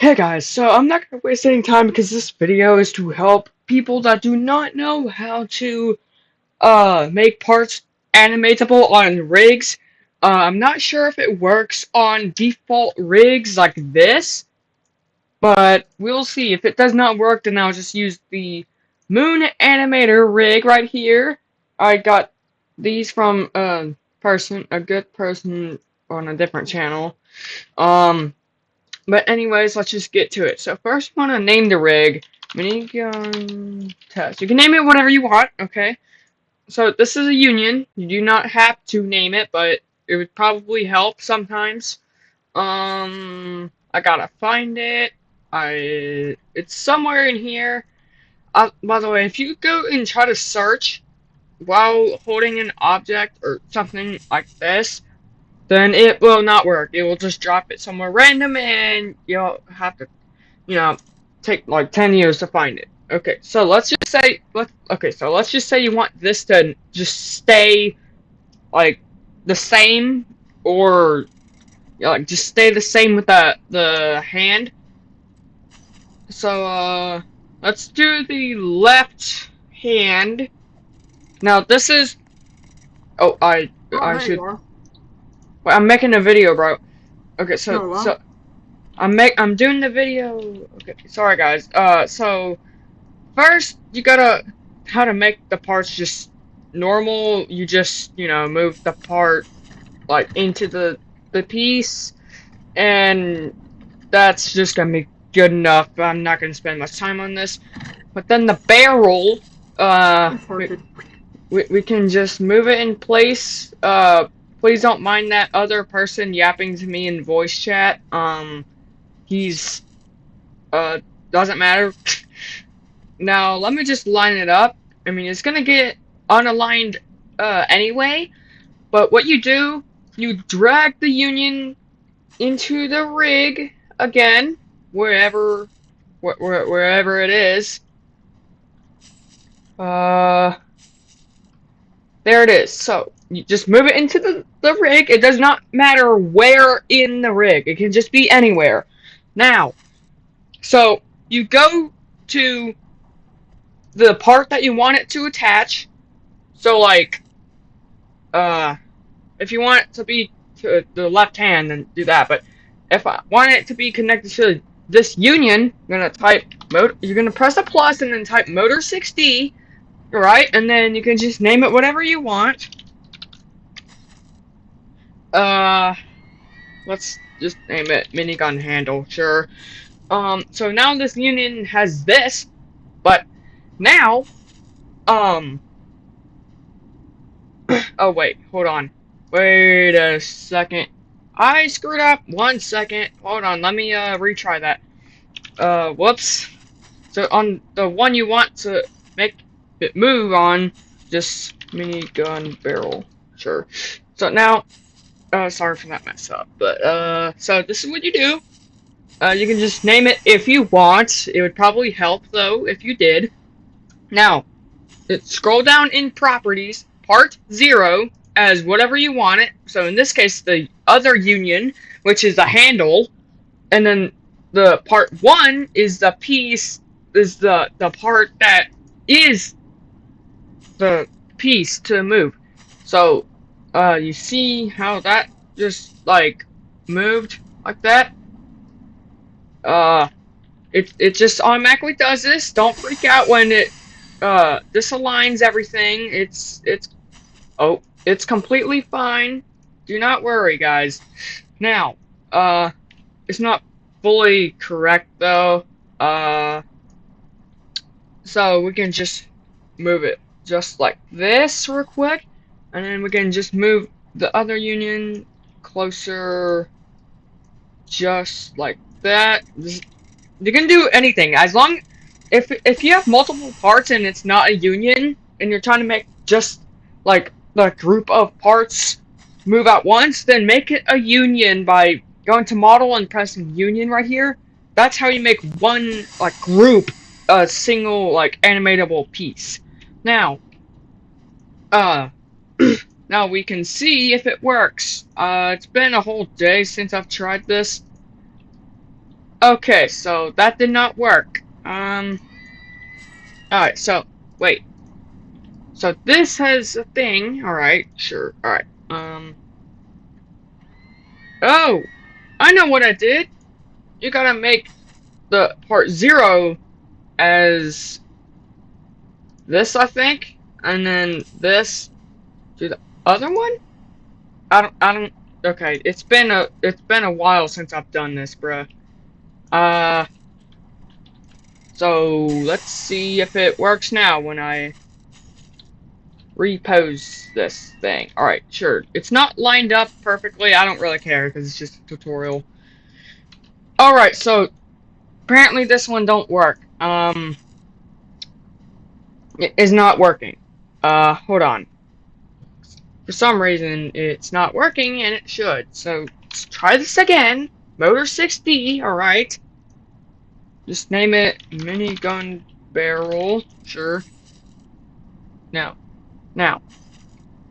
Hey guys, so I'm not gonna waste any time because this video is to help people that do not know how to make parts animatable on rigs. I'm not sure if it works on default rigs like this, but we'll see. If it does not work, then I'll just use the Moon Animator rig right here. I got these from a good person on a different channel. Um but anyways, let's just get to it. So first, you want to name the rig minigun test. You can name it whatever you want, okay? So this is a union. You do not have to name it, but it would probably help sometimes. I gotta find it. It's somewhere in here. By the way, if you go and try to search while holding an object or something like this, then it will not work. It will just drop it somewhere random, and you'll have to, you know, take like 10 years to find it. Okay, so let's just say you want this to just stay like the same, or like just stay the same with the hand. So let's do the left hand. Now this is Oh, I there you should. are. Wait, I'm making a video, bro. Okay, Oh, well. I'm doing the video. Okay, sorry guys. So first you gotta how to make the parts just normal. You just move the part like into the piece, and that's just gonna be good enough. I'm not gonna spend much time on this. But then the barrel, I we, farted. we can just move it in place. Please don't mind that other person yapping to me in voice chat. He's uh doesn't matter. Now let me just line it up. I mean, it's gonna get unaligned anyway, but what you do, you drag the union into the rig again, wherever it is. Uh there it is. So you just move it into the rig. It does not matter where in the rig. It can just be anywhere. Now, so you go to the part that you want it to attach. So like, uh, if you want it to be to the left hand, then do that. But if I want it to be connected to this union, I'm gonna type you're gonna press a plus and then type motor 6D, right? And then you can just name it whatever you want. Uh, let's just name it minigun handle, sure. So now this union has this, but now, um, oh wait, hold on. Wait a second. I screwed up. 1 second. Hold on, let me retry that. Whoops. So on the one you want to make it move on, just minigun barrel. Sure. So now, sorry for that mess up, but so this is what you do. You can just name it if you want. It would probably help though if you did. Now, scroll down in properties, part 0 as whatever you want it. So in this case, the other union, which is the handle, and then the part 1 is the piece, is the part that is the piece to move. So, you see how that just like moved like that? Uh, it just automatically does this. Don't freak out when it disaligns everything. It's completely fine. Do not worry, guys. Now, it's not fully correct though. So we can just move it just like this real quick, and then we can just move the other union closer, just like that. You can do anything as long if you have multiple parts and it's not a union and you're trying to make just like the group of parts move at once, then make it a union by going to model and pressing union right here. That's how you make one like group a single like animatable piece. Now, uh now we can see if it works. It's been a whole day since I've tried this. Okay, so that did not work. Alright, so, wait. So this has a thing. Alright, sure. Alright. Oh! I know what I did! You gotta make the part 0 as this, I think. And then this to the other one? I don't, okay, it's been a while since I've done this, bruh. Uh, so let's see if it works now when I repose this thing. Alright, sure. It's not lined up perfectly. I don't really care because it's just a tutorial. Alright, so apparently this one don't work. It is not working. Hold on. For some reason, it's not working and it should. So let's try this again. Motor 6D, alright. Just name it minigun barrel. Sure. Now,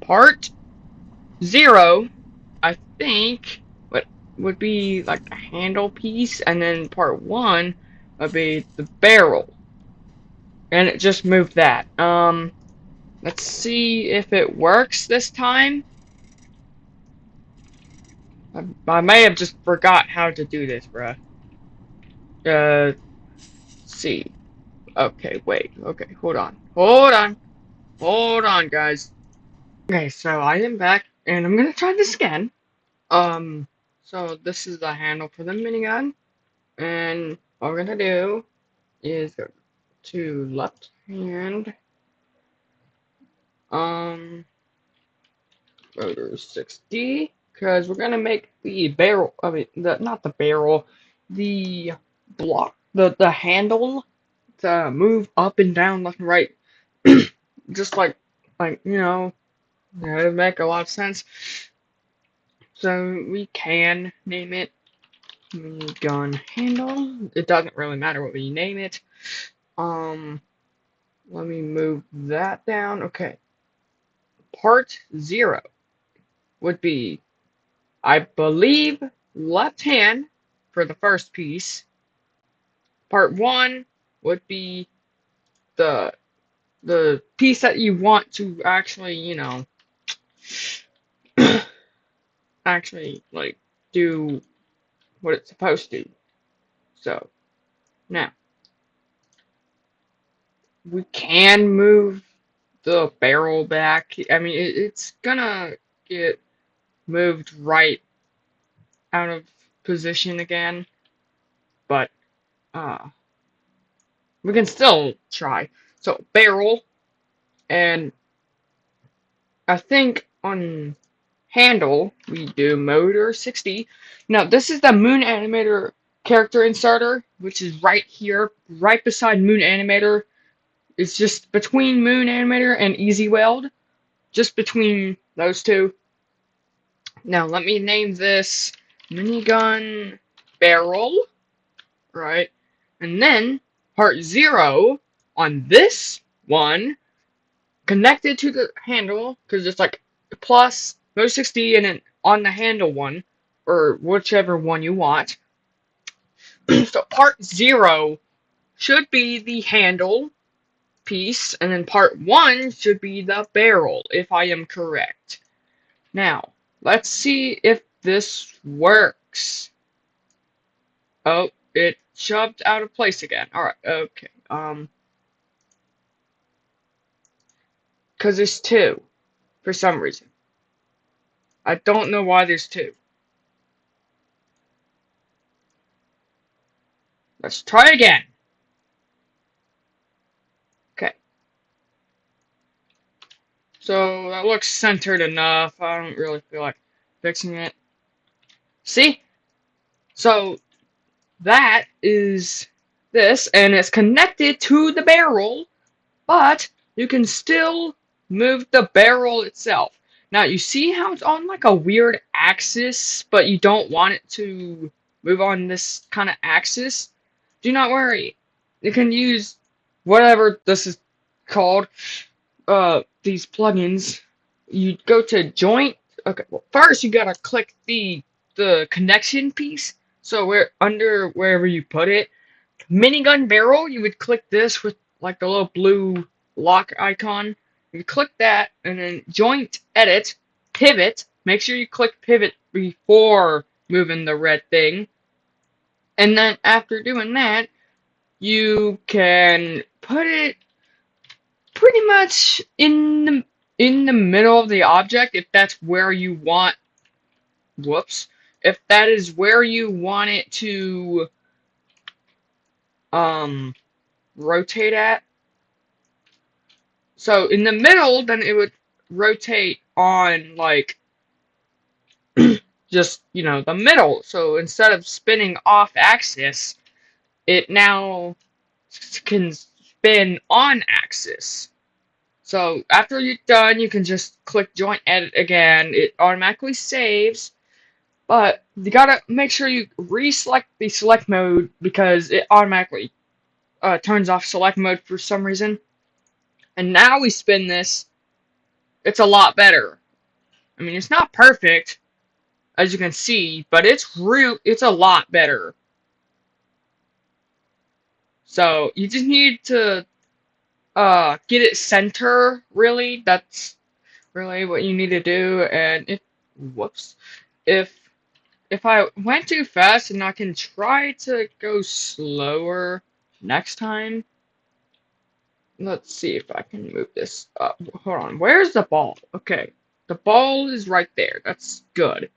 part 0, I think, what would be like the handle piece, and then part 1 would be the barrel. And it just moved that. Let's see if it works this time. I may have just forgot how to do this, bruh. Let's see. Okay, wait. Okay, hold on. Hold on. Hold on, guys. Okay, so I am back, and I'm gonna try this again. So this is the handle for the minigun, and all we're gonna do is go to left hand, um, motor 60, because we're gonna make the barrel, I mean, not the barrel, the block, the handle to move up and down, left and right, just like, it would make a lot of sense. So we can name it minigun handle. It doesn't really matter what we name it. Let me move that down. Okay. Part 0 would be, I believe, left hand for the first piece. Part 1 would be the piece that you want to actually, actually like do what it's supposed to. So, now we can move the barrel back. I mean, it's gonna get moved right out of position again, but we can still try. So barrel, and I think on handle we do motor 60. Now this is the Moon Animator character inserter, which is right here, right beside Moon Animator. It's just between Moon Animator and Easy Weld, just between those two. Now let me name this minigun barrel, right? And then part 0 on this one connected to the handle, because it's like plus Mode 60 and then on the handle one, or whichever one you want. So part 0 should be the handle piece, and then part 1 should be the barrel, if I am correct. Now, let's see if this works. Oh, it shoved out of place again. Alright, okay. Because there's 2, for some reason. I don't know why there's 2. Let's try again. Okay. So that looks centered enough. I don't really feel like fixing it. See? So that is this, and it's connected to the barrel, but you can still move the barrel itself. Now, you see how it's on like a weird axis, but you don't want it to move on this kind of axis? Do not worry. You can use whatever this is called, these plugins. You go to joint. Okay, well, first you gotta click the connection piece. So where under wherever you put it, minigun barrel, you would click this with like the little blue lock icon. You click that and then joint edit, pivot. Make sure you click pivot before moving the red thing. And then after doing that, you can put it pretty much in the middle of the object if that's where you want whoops if that is where you want it to um rotate at. So in the middle, then it would rotate on like just, the middle. So instead of spinning off axis, it now can spin on axis. So after you're done, you can just click joint edit again. It automatically saves, but you gotta make sure you reselect the select mode because it automatically turns off select mode for some reason. And now we spin this, it's a lot better. I mean, it's not perfect, as you can see, but it's a lot better. So you just need to get it center, really. That's really what you need to do. And if if I went too fast, and I can try to go slower next time. Let's see if I can move this up. Hold on, where's the ball? Okay, the ball is right there. That's good.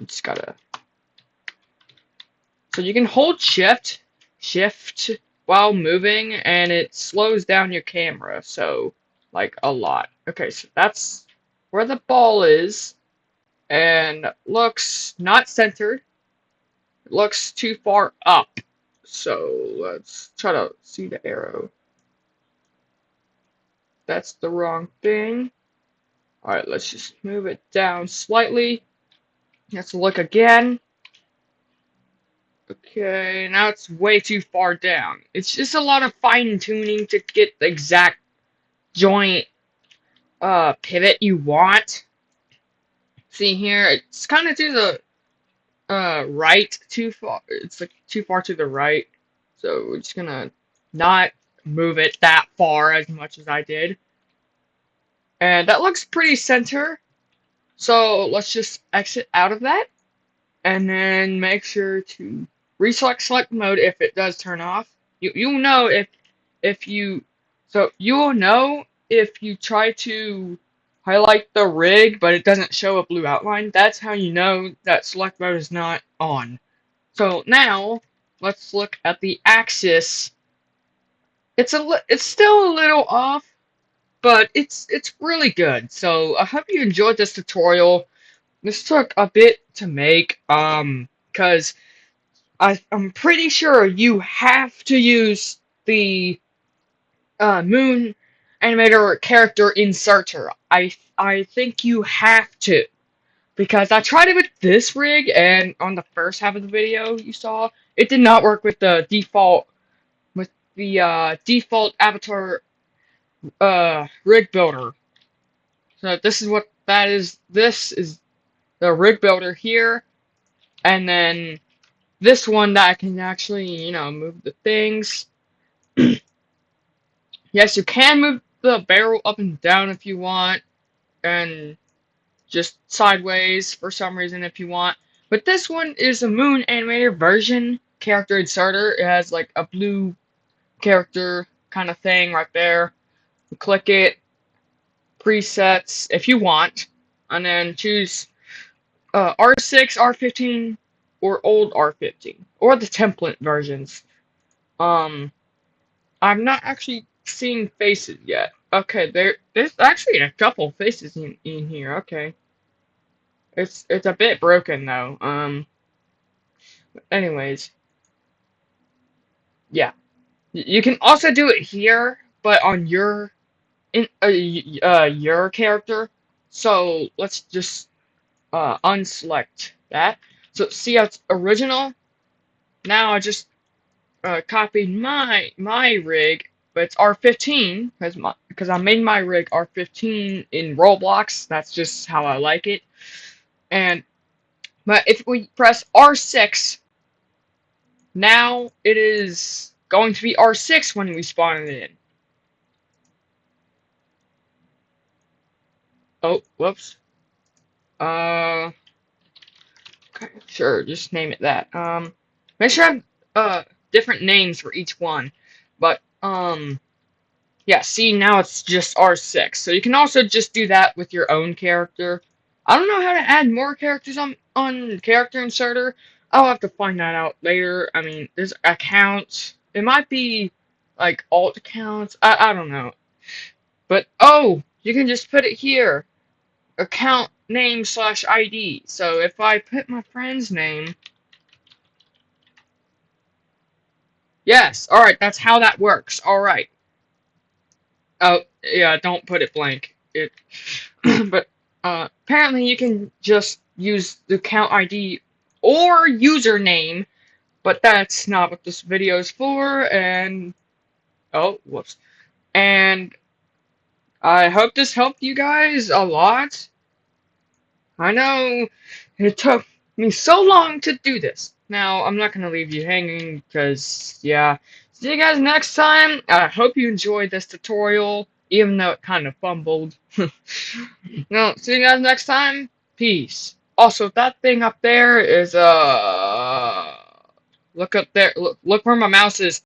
Just gotta. So you can hold shift while moving, and it slows down your camera. So, like a lot. Okay, so that's where the ball is, and looks not centered. It looks too far up. So let's try to see the arrow. That's the wrong thing. Alright, let's just move it down slightly. Let's look again. Okay, now it's way too far down. It's just a lot of fine tuning to get the exact joint pivot you want. See here, it's kind of to the right too far. It's like too far to the right. So we're just gonna not move it that far as much as I did. And that looks pretty center. So let's just exit out of that. And then make sure to reselect select mode if it does turn off. You'll know if you so you'll know if you try to highlight the rig but it doesn't show a blue outline. That's how you know that select mode is not on. So now let's look at the axis. It's still a little off, but it's really good. So I hope you enjoyed this tutorial. This took a bit to make, because I'm pretty sure you have to use the Moon Animator character inserter. I think you have to, because I tried it with this rig, and on the first half of the video you saw, it did not work with the default avatar rig builder. So this is what that is. This is the rig builder here, and then this one that I can actually, move the things. Yes, you can move the barrel up and down if you want, and just sideways for some reason if you want. But this one is a Moon Animator version character inserter. It has like a blue character kind of thing right there. You click it, presets if you want, and then choose R6, R15, or old R15, or the template versions. I'm not actually seeing faces yet. Okay, there's actually a couple faces in here. Okay, it's a bit broken though. Anyways, yeah, you can also do it here, but on your character. So let's just unselect that. So see how it's original. Now I just copied my rig, but it's R15 because I made my rig R15 in Roblox. That's just how I like it. But if we press R6 now it is going to be R6 when we spawn it in. Oh, whoops. Uh, okay, sure, just name it that. Make sure I have different names for each one. But yeah, see, now it's just R6. So you can also just do that with your own character. I don't know how to add more characters on Character Inserter. I'll have to find that out later. I mean, there's accounts. It might be like alt accounts. I don't know. But oh, you can just put it here. Account name slash ID. So if I put my friend's name, yes, alright, that's how that works. Alright. Oh, yeah, don't put it blank. But apparently you can just use the account ID or username, but that's not what this video is for, and oh, whoops. And I hope this helped you guys a lot. I know it took me so long to do this. Now, I'm not going to leave you hanging because, yeah. See you guys next time. I hope you enjoyed this tutorial, even though it kind of fumbled. No, see you guys next time. Peace. Also, that thing up there is, look up there. Look where my mouse is.